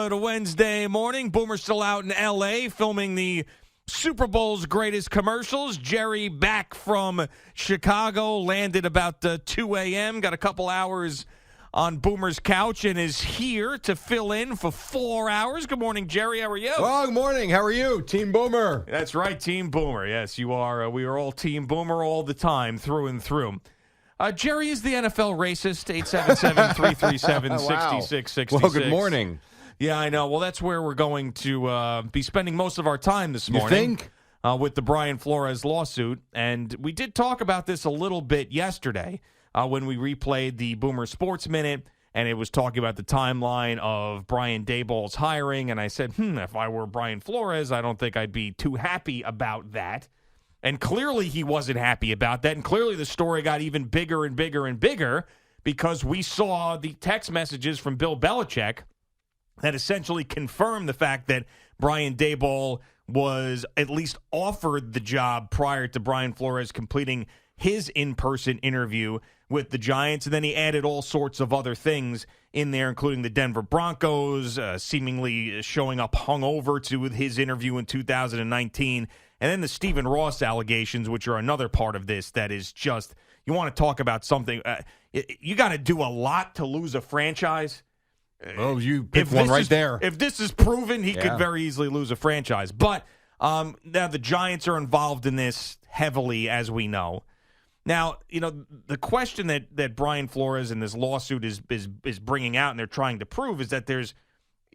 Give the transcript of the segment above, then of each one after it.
Good Wednesday morning. Boomer's still out in L.A. filming the Super Bowl's greatest commercials. Jerry back from Chicago, landed about 2 a.m., got a couple hours on Boomer's couch, and is here to fill in for 4 hours. Good morning, Jerry. How are you? Well, good morning. How are you? Team Boomer. That's right, Team Boomer. Yes, you are. We are all Team Boomer all the time, through and through. Jerry, is the NFL racist? 877-337-6666. Well, good morning. Yeah, I know. Well, that's where we're going to be spending most of our time this morning. You think? With the Brian Flores lawsuit. And we did talk about this a little bit yesterday when we replayed the Boomer Sports Minute, and it was talking about the timeline of Brian Daboll's hiring. And I said, if I were Brian Flores, I don't think I'd be too happy about that. And clearly he wasn't happy about that. And clearly the story got even bigger and bigger and bigger because we saw the text messages from Bill Belichick that essentially confirmed the fact that Brian Daboll was at least offered the job prior to Brian Flores completing his in-person interview with the Giants. And then he added all sorts of other things in there, including the Denver Broncos, seemingly showing up hungover to his interview in 2019. And then the Stephen Ross allegations, which are another part of this that is just, you want to talk about something. You got to do a lot to lose a franchise. Oh, you picked one right there. If this is proven, he could very easily lose a franchise. But now the Giants are involved in this heavily, as we know. Now, the question that Brian Flores and this lawsuit is bringing out and they're trying to prove is that there's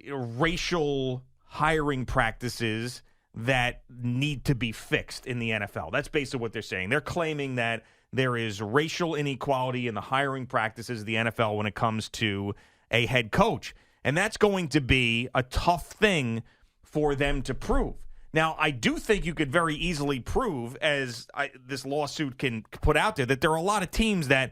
racial hiring practices that need to be fixed in the NFL. That's basically what they're saying. They're claiming that there is racial inequality in the hiring practices of the NFL when it comes to a head coach. And that's going to be a tough thing for them to prove. Now, I do think you could very easily prove, as this lawsuit can put out there, that there are a lot of teams that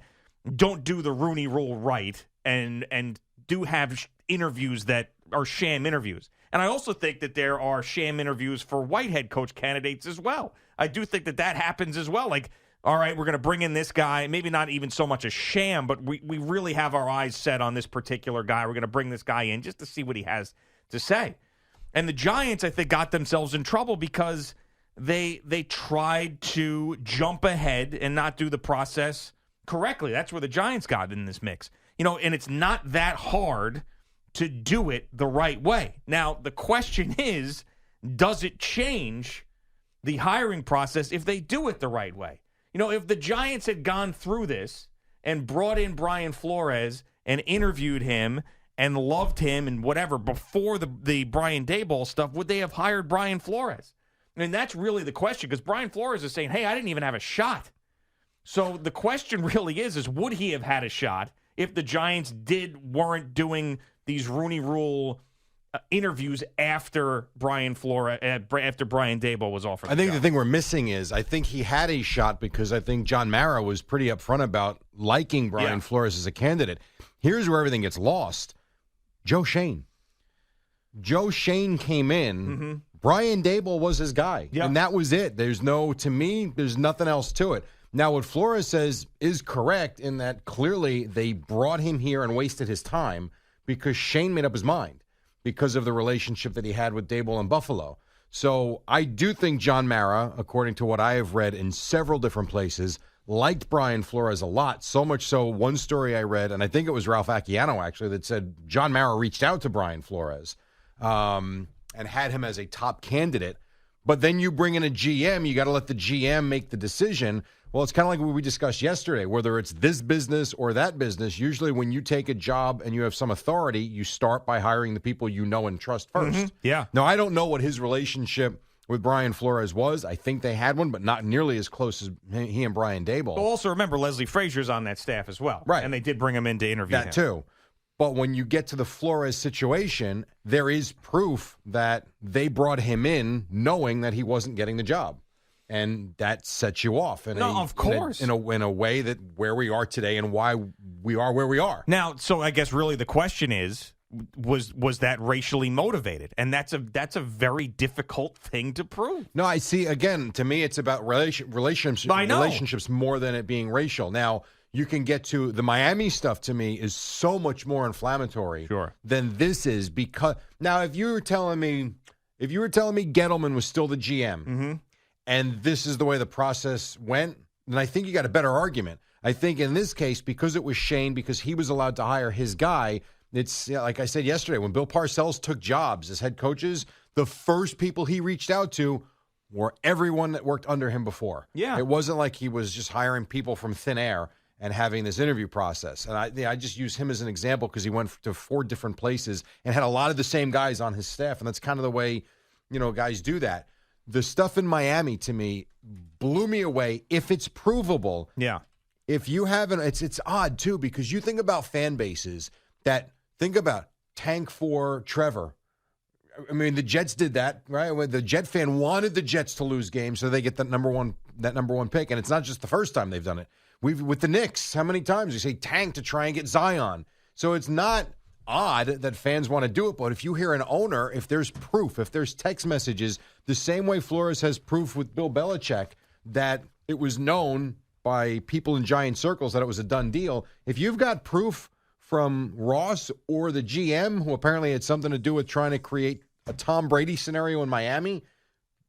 don't do the Rooney Rule right and do have interviews that are sham interviews. And I also think that there are sham interviews for white head coach candidates as well. I do think that happens as well. Like, all right, we're going to bring in this guy, maybe not even so much a sham, but we really have our eyes set on this particular guy. We're going to bring this guy in just to see what he has to say. And the Giants, I think, got themselves in trouble because they tried to jump ahead and not do the process correctly. That's where the Giants got in this mix. And it's not that hard to do it the right way. Now, the question is, does it change the hiring process if they do it the right way? If the Giants had gone through this and brought in Brian Flores and interviewed him and loved him and whatever before the Brian Daboll stuff, would they have hired Brian Flores? I mean, that's really the question, because Brian Flores is saying, hey, I didn't even have a shot. So the question really is would he have had a shot if the Giants weren't doing these Rooney Rule interviews after Brian Daboll was offered? I think the thing we're missing is I think he had a shot because I think John Mara was pretty upfront about liking Brian Flores as a candidate. Here's where everything gets lost. Joe Shane. Joe Shane came in. Mm-hmm. Brian Daboll was his guy. Yep. And that was it. To me, there's nothing else to it. Now, what Flores says is correct in that clearly they brought him here and wasted his time because Shane made up his mind because of the relationship that he had with Daboll in Buffalo. So I do think John Mara, according to what I have read in several different places, liked Brian Flores a lot, so much so one story I read, and I think it was Ralph Acciano actually, that said John Mara reached out to Brian Flores and had him as a top candidate. But then you bring in a GM, you got to let the GM make the decision. Well, it's kind of like what we discussed yesterday, whether it's this business or that business. Usually when you take a job and you have some authority, you start by hiring the people you know and trust first. Mm-hmm. Yeah. Now, I don't know what his relationship with Brian Flores was. I think they had one, but not nearly as close as he and Brian Daboll. Well, also remember, Leslie Frazier's on that staff as well. Right. And they did bring him in to interview him. That too. But when you get to the Flores situation, there is proof that they brought him in knowing that he wasn't getting the job. And that sets you off of course. In a way that where we are today and why we are where we are. Now, so I guess really the question is, was that racially motivated? And that's a very difficult thing to prove. No, I see. Again, to me, it's about relationships more than it being racial. Now, you can get to the Miami stuff. To me, is so much more inflammatory than this is, because now if you were telling me Gettleman was still the GM and this is the way the process went, then I think you got a better argument. I think in this case, because it was Shane, because he was allowed to hire his guy, it's like I said yesterday, when Bill Parcells took jobs as head coaches, the first people he reached out to were everyone that worked under him before. Yeah. It wasn't like he was just hiring people from thin air and having this interview process. And I just use him as an example because he went to 4 different places and had a lot of the same guys on his staff. And that's kind of the way, guys do that. The stuff in Miami, to me, blew me away. If it's provable. Yeah. If you haven't, it's odd, too, because you think about fan bases that think about tank for Trevor. I mean, the Jets did that, right? When the Jet fan wanted the Jets to lose games so they get that number one pick. And it's not just the first time they've done it. With the Knicks, how many times you say tank to try and get Zion? So it's not odd that fans want to do it, but if you hear an owner, if there's proof, if there's text messages, the same way Flores has proof with Bill Belichick that it was known by people in giant circles that it was a done deal, if you've got proof from Ross or the GM, who apparently had something to do with trying to create a Tom Brady scenario in Miami,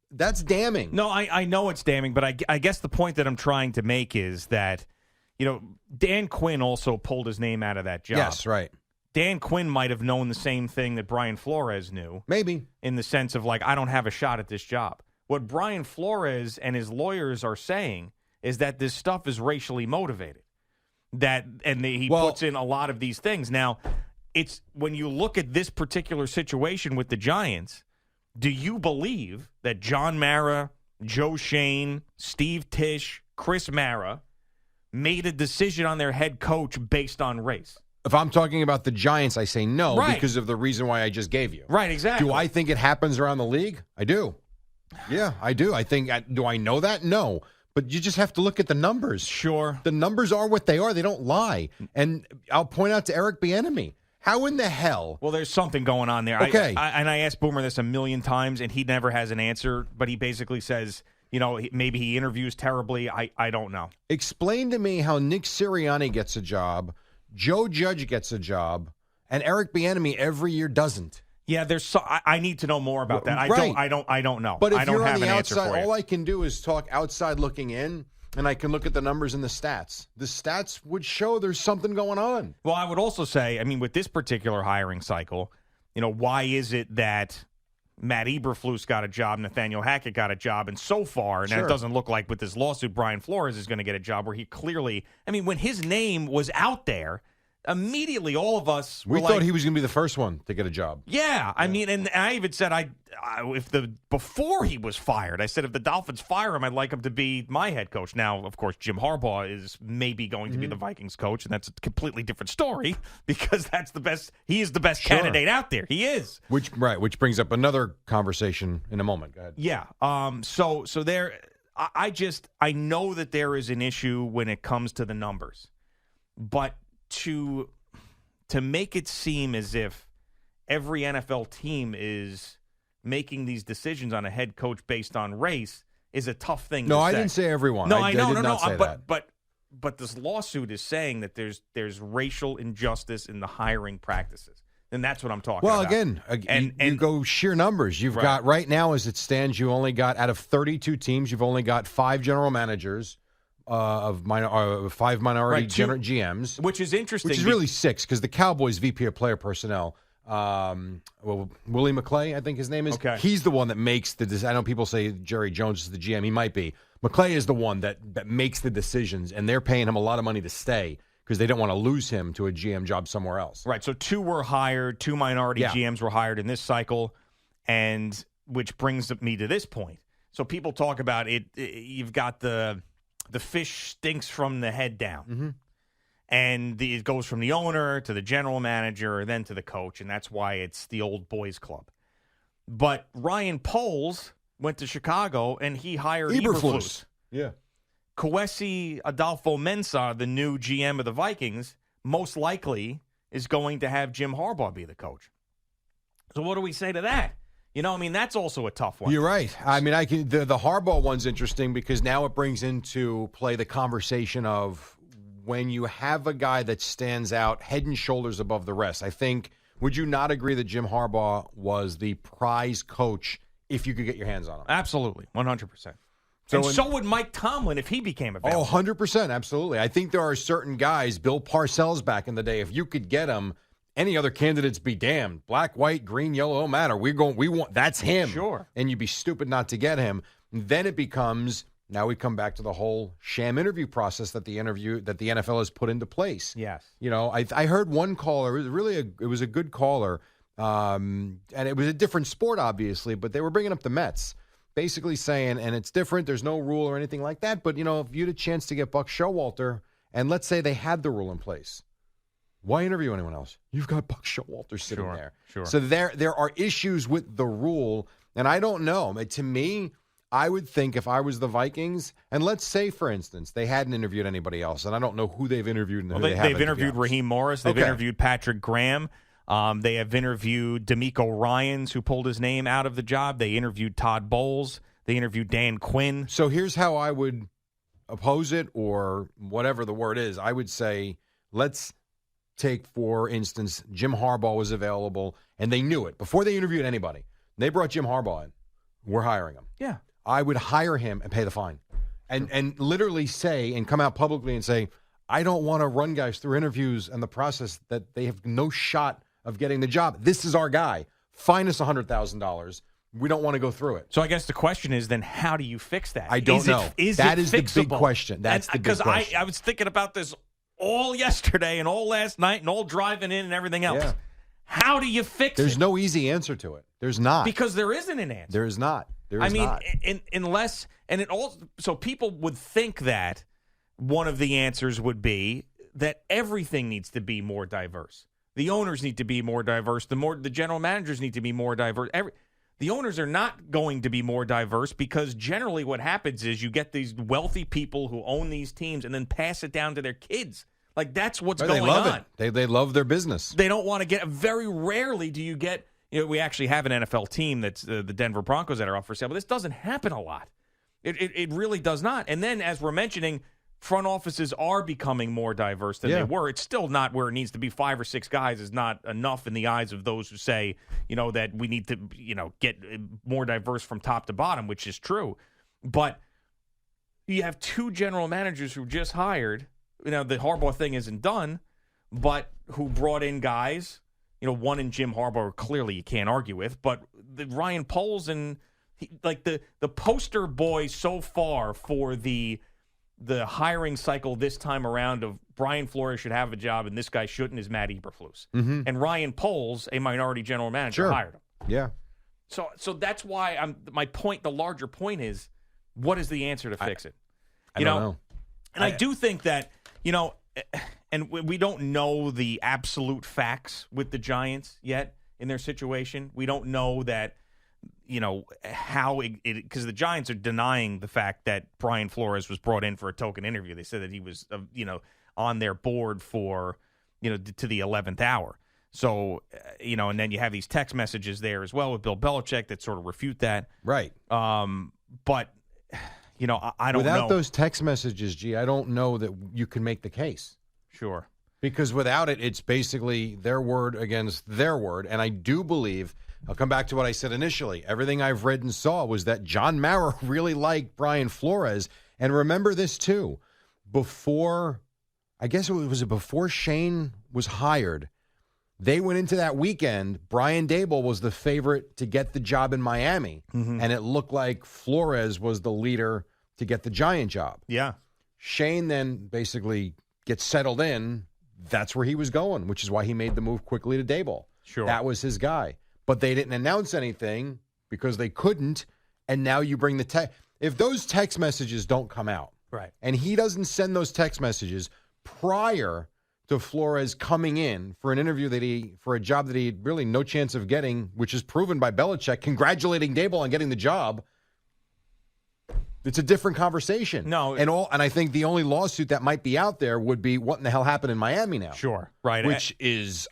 that's damning. No, I know it's damning, but I guess the point that I'm trying to make is that, Dan Quinn also pulled his name out of that job. Yes, right. Dan Quinn might have known the same thing that Brian Flores knew. Maybe. In the sense of, I don't have a shot at this job. What Brian Flores and his lawyers are saying is that this stuff is racially motivated. He puts in a lot of these things. Now, it's when you look at this particular situation with the Giants, do you believe that John Mara, Joe Shane, Steve Tisch, Chris Mara made a decision on their head coach based on race? If I'm talking about the Giants, I say no, because of the reason why I just gave you. Right, exactly. Do I think it happens around the league? I do. Yeah, I do. Do I know that? No. But you just have to look at the numbers. Sure. The numbers are what they are. They don't lie. And I'll point out to Eric Bieniemy, how in the hell? Well, there's something going on there. Okay. I asked Boomer this a million times, and he never has an answer, but he basically says, maybe he interviews terribly. I don't know. Explain to me how Nick Sirianni gets a job, Joe Judge gets a job, and Eric Bieniemy every year doesn't. Yeah, I need to know more about that. Right. I don't know. But if I don't you're have on the an outside, answer for you. all I can do is talk outside looking in, and I can look at the numbers and the stats. The stats would show there's something going on. Well, I would also say, with this particular hiring cycle, why is it that Matt Eberflus got a job, Nathaniel Hackett got a job, and so far, and it doesn't look like with this lawsuit, Brian Flores is going to get a job where he clearly, when his name was out there, immediately all of us were thought he was going to be the first one to get a job. Yeah, and I even said before he was fired, I said if the Dolphins fire him, I'd like him to be my head coach. Now, of course, Jim Harbaugh is maybe going to be the Vikings coach, and that's a completely different story because that's the best. He is the best candidate out there. He is. Which brings up another conversation in a moment. Go ahead. Yeah. So there, I know that there is an issue when it comes to the numbers, but to make it seem as if every NFL team is making these decisions on a head coach based on race is a tough thing to say. No, I didn't say everyone. No, I did not say that. But this lawsuit is saying that there's racial injustice in the hiring practices. And that's what I'm talking about. Well, again, you go sheer numbers. You've got right now as it stands, you only got out of 32 teams, you've only got 5 general managers. Of 5 minority GMs, which is interesting. Which is really 6 because the Cowboys VP of Player Personnel, Willie McClay, I think his name is. Okay. He's the one that makes the. I know people say Jerry Jones is the GM. He might be. McClay is the one that makes the decisions, and they're paying him a lot of money to stay because they don't want to lose him to a GM job somewhere else. Right. So 2 were hired. 2 minority GMs were hired in this cycle, and which brings me to this point. So people talk about it. You've got the fish stinks from the head down. Mm-hmm. And it goes from the owner to the general manager, then to the coach, and that's why it's the old boys club. But Ryan Poles went to Chicago, and he hired Eberflus. Yeah. Kwesi Adolfo-Mensah, the new GM of the Vikings, most likely is going to have Jim Harbaugh be the coach. So what do we say to that? That's also a tough one. You're right. The Harbaugh one's interesting because now it brings into play the conversation of when you have a guy that stands out head and shoulders above the rest. I think, would you not agree that Jim Harbaugh was the prize coach if you could get your hands on him? Absolutely, 100%. So would Mike Tomlin if he became available. 100%, absolutely. I think there are certain guys, Bill Parcells back in the day, if you could get him, any other candidates be damned. Black, white, green, yellow, don't matter. We want that's him. Sure. And you'd be stupid not to get him. Then it becomes, now we come back to the whole sham interview process that the NFL has put into place. Yes. I heard one caller, it was a good caller, and it was a different sport, obviously, but they were bringing up the Mets. Basically saying, and it's different, there's no rule or anything like that, but, if you had a chance to get Buck Showalter, and let's say they had the rule in place, why interview anyone else? You've got Buck Showalter sitting there. Sure. So there are issues with the rule, and I don't know. To me, I would think if I was the Vikings, and let's say, for instance, they hadn't interviewed anybody else, and I don't know who they've interviewed and who they haven't. They've interviewed Raheem Morris. They've interviewed Patrick Graham. They have interviewed D'Amico Ryans, who pulled his name out of the job. They interviewed Todd Bowles. They interviewed Dan Quinn. So here's how I would oppose it, or whatever the word is. I would say, let's take, for instance, Jim Harbaugh was available, and they knew it. Before they interviewed anybody, they brought Jim Harbaugh in. We're hiring him. Yeah. I would hire him and pay the fine. And literally say, and come out publicly and say, I don't want to run guys through interviews and the process that they have no shot of getting the job. This is our guy. Fine us $100,000. We don't want to go through it. So I guess the question is then, how do you fix that? I don't know. That is the big question. That's the big question. Because I was thinking about this all yesterday and all last night and all driving in and everything else. Yeah. How do you fix it? There's no easy answer to it. There's not. Because there isn't an answer. There is not. There is not. Unless, and it all, so people would think that one of the answers would be that everything needs to be more diverse. The owners need to be more diverse. The general managers need to be more diverse. The owners are not going to be more diverse because generally what happens is you get these wealthy people who own these teams and then pass it down to their kids. Like, that's what's going on. They love it. They love their business. They don't want to get – very rarely do you get – we actually have an NFL team that's the Denver Broncos that are up for sale, but this doesn't happen a lot. It really does not. And then, as we're mentioning – front offices are becoming more diverse than they were. It's still not where it needs to be. 5 or 6 guys is not enough in the eyes of those who say, that we need to, get more diverse from top to bottom, which is true. But you have 2 general managers who just hired. The Harbaugh thing isn't done, but who brought in guys. One in Jim Harbaugh, clearly you can't argue with, but the Ryan Poles and the poster boy so far for the hiring cycle this time around of Brian Flores should have a job and this guy shouldn't is Matt Eberflus. Mm-hmm. And Ryan Poles, a minority general manager, hired him. Yeah. So that's why my point, the larger point is, what is the answer to fix it? I don't know. And I do think that, and we don't know the absolute facts with the Giants yet in their situation. We don't know that, how because the Giants are denying the fact that Brian Flores was brought in for a token interview. They said that he was, on their board for, to the 11th hour. So, and then you have these text messages there as well with Bill Belichick that sort of refute that. Right. But, I don't know. Without those text messages, I don't know that you can make the case. Sure. Because without it, it's basically their word against their word. And I do believe, I'll come back to what I said initially, everything I've read and saw was that John Mara really liked Brian Flores. And remember this, too. Before Shane was hired, they went into that weekend. Brian Daboll was the favorite to get the job in Miami. Mm-hmm. And it looked like Flores was the leader to get the Giant job. Yeah. Shane then basically gets settled in. That's where he was going, which is why he made the move quickly to Daboll. Sure. That was his guy. But they didn't announce anything because they couldn't. And now you bring the text. If those text messages don't come out, right, and he doesn't send those text messages prior to Flores coming in for an interview for a job that he had really no chance of getting, which is proven by Belichick, congratulating Daboll on getting the job, it's a different conversation. No. And I think the only lawsuit that might be out there would be what in the hell happened in Miami now. Sure. Right. Which is,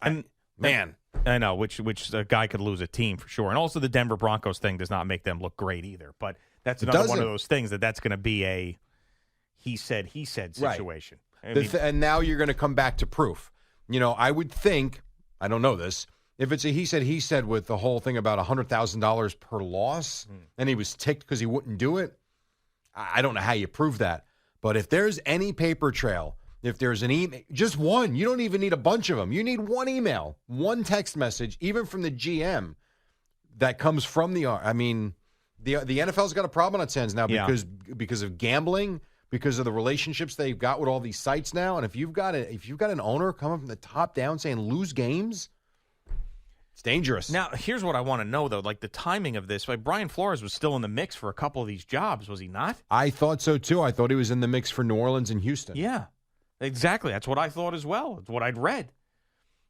man. I know, which a guy could lose a team for sure. And also the Denver Broncos thing does not make them look great either. But that's another one of those things that's going to be a he said situation. And now you're going to come back to proof. I would think, I don't know this, if it's a he said with the whole thing about $100,000 per loss, and he was ticked because he wouldn't do it, I don't know how you prove that. But if there's any paper trail, if there's an email, just one, you don't even need a bunch of them. You need one email, one text message, even from the GM that comes from the NFL's got a problem on its hands now because of gambling, because of the relationships they've got with all these sites now. And if you've got an owner coming from the top down saying lose games, it's dangerous. Now, here's what I want to know, though, like the timing of this. Like Brian Flores was still in the mix for a couple of these jobs, was he not? I thought so, too. I thought he was in the mix for New Orleans and Houston. Yeah, exactly. That's what I thought as well. It's what I'd read.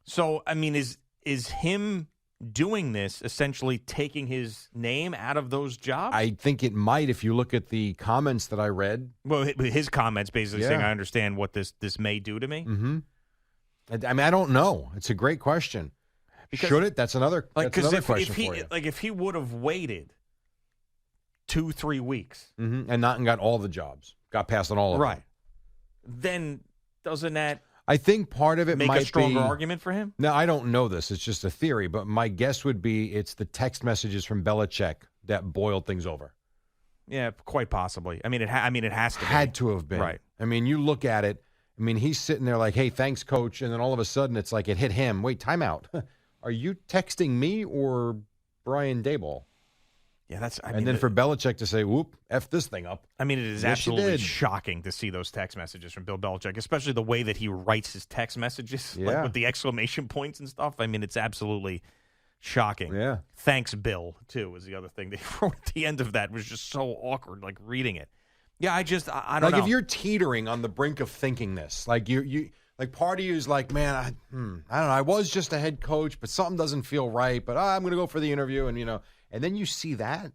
So, is him doing this essentially taking his name out of those jobs? I think it might if you look at the comments that I read. Well, his comments basically saying, I understand what this may do to me. Mm-hmm. I don't know. It's a great question. Should it? That's another question for you. Like if he would have waited 2-3 weeks and not got all the jobs, got past on all of them. Right. Then doesn't that I think part of it make might a stronger be, argument for him? No, I don't know this. It's just a theory, but my guess would be it's the text messages from Belichick that boiled things over. Yeah, quite possibly. It has to had to have been. Right. You look at it. He's sitting there like, "Hey, thanks, coach," and then all of a sudden it's like it hit him. Wait, timeout. Are you texting me or Brian Daboll? Yeah, that's. And then for Belichick to say, "Whoop, F this thing up." It is absolutely shocking to see those text messages from Bill Belichick, especially the way that he writes his text messages, like with the exclamation points and stuff. It's absolutely shocking. Yeah. Thanks, Bill, too, was the other thing they wrote at the end of that. It was just so awkward, like reading it. Yeah, I don't know. Like if you're teetering on the brink of thinking this, like you. Like part of you is like, man, I don't know. I was just a head coach, but something doesn't feel right. But I'm going to go for the interview, and then you see that,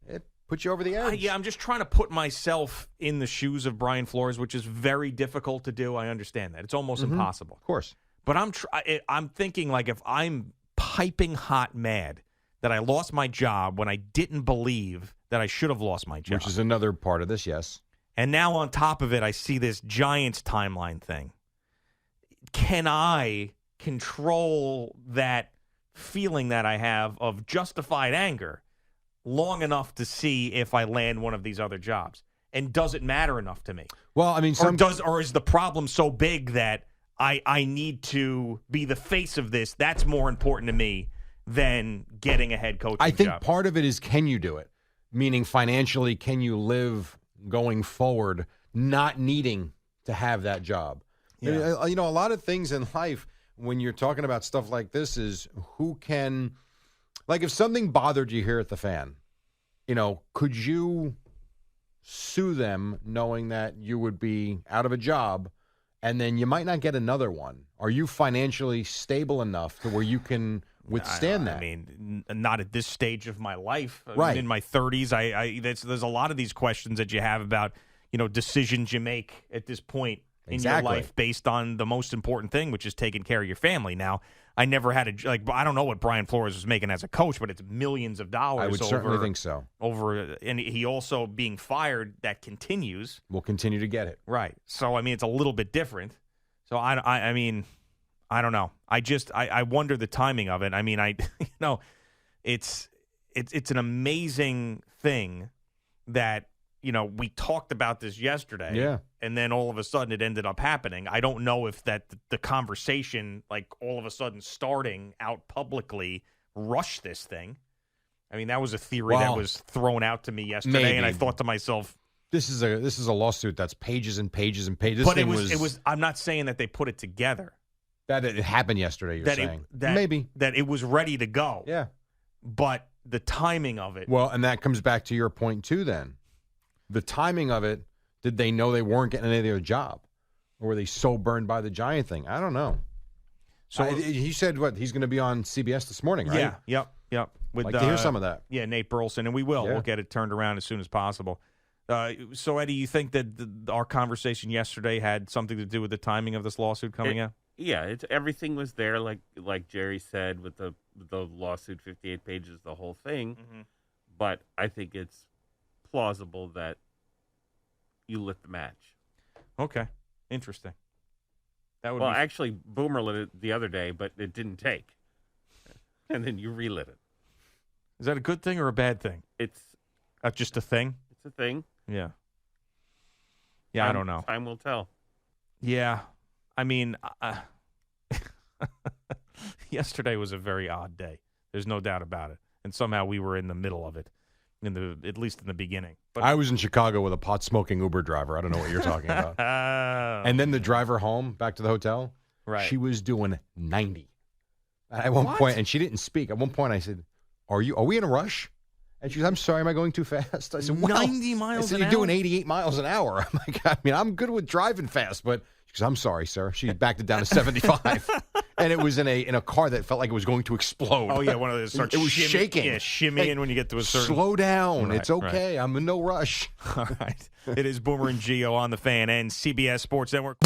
it puts you over the edge. I'm just trying to put myself in the shoes of Brian Flores, which is very difficult to do. I understand that it's almost impossible, of course. But I'm thinking like if I'm piping hot mad that I lost my job when I didn't believe that I should have lost my job, which is another part of this, yes. And now on top of it, I see this Giants timeline thing. Can I control that feeling that I have of justified anger long enough to see if I land one of these other jobs? And does it matter enough to me? Well, or is the problem so big that I need to be the face of this? That's more important to me than getting a head coaching job. I think part of it is, can you do it? Meaning financially, can you live going forward not needing to have that job? Yeah. A lot of things in life, when you're talking about stuff like this, is who can, like if something bothered you here at the Fan, could you sue them knowing that you would be out of a job and then you might not get another one? Are you financially stable enough to where you can withstand that? Not at this stage of my life. Right. In my 30s, there's a lot of these questions that you have about, decisions you make at this point in your life based on the most important thing, which is taking care of your family. Now, I never had I don't know what Brian Flores was making as a coach, but it's millions of dollars. I would certainly think so. And he also being fired, that continues. We'll continue to get it. Right. So, it's a little bit different. So, I don't know. I wonder the timing of it. It's an amazing thing that, we talked about this yesterday. Yeah. And then all of a sudden it ended up happening. I don't know if that the conversation, like all of a sudden starting out publicly, rushed this thing. That was a theory that was thrown out to me yesterday, maybe. And I thought to myself, this is a lawsuit that's pages and pages and pages. But it was. I'm not saying that they put it together. That it happened yesterday. You're saying maybe that it was ready to go. Yeah. But the timing of it. Well, and that comes back to your point too. Then, the timing of it. Did they know they weren't getting any of their job? Or were they so burned by the Giant thing? I don't know. So he said he's going to be on CBS this morning, right? Yeah, yep. I'd like to hear some of that. Yeah, Nate Burleson, and we will. Yeah. We'll get it turned around as soon as possible. So, Eddie, you think that our conversation yesterday had something to do with the timing of this lawsuit coming out? Yeah, everything was there, like Jerry said, with the lawsuit, 58 pages, the whole thing. Mm-hmm. But I think it's plausible that you lit the match. Okay. Interesting. That would Well, be... actually, Boomer lit it the other day, but it didn't take. And then you relit it. Is that a good thing or a bad thing? It's Just a thing? a thing. Yeah. Yeah, I don't know. Time will tell. Yeah. I mean, yesterday was a very odd day. There's no doubt about it. And somehow we were in the middle of it, at least in the beginning. But I was in Chicago with a pot-smoking Uber driver. I don't know what you're talking about. And then the driver home, back to the hotel, right. she was doing 90. At one point, and she didn't speak. At one point, I said, Are we in a rush? And she goes, I'm sorry, am I going too fast? I said, 90 miles I said, an You're hour? doing 88 miles an hour. I'm like, I mean, I'm good with driving fast, but she goes, I'm sorry, sir. She backed it down to 75. And it was in a car that felt like it was going to explode. Oh, yeah, one of those starts It was shaking. Yeah, shimmying when you get to a certain... Slow down. Right, it's okay. I'm in no rush. All right. It is Boomer and Gio on the Fan and CBS Sports Network.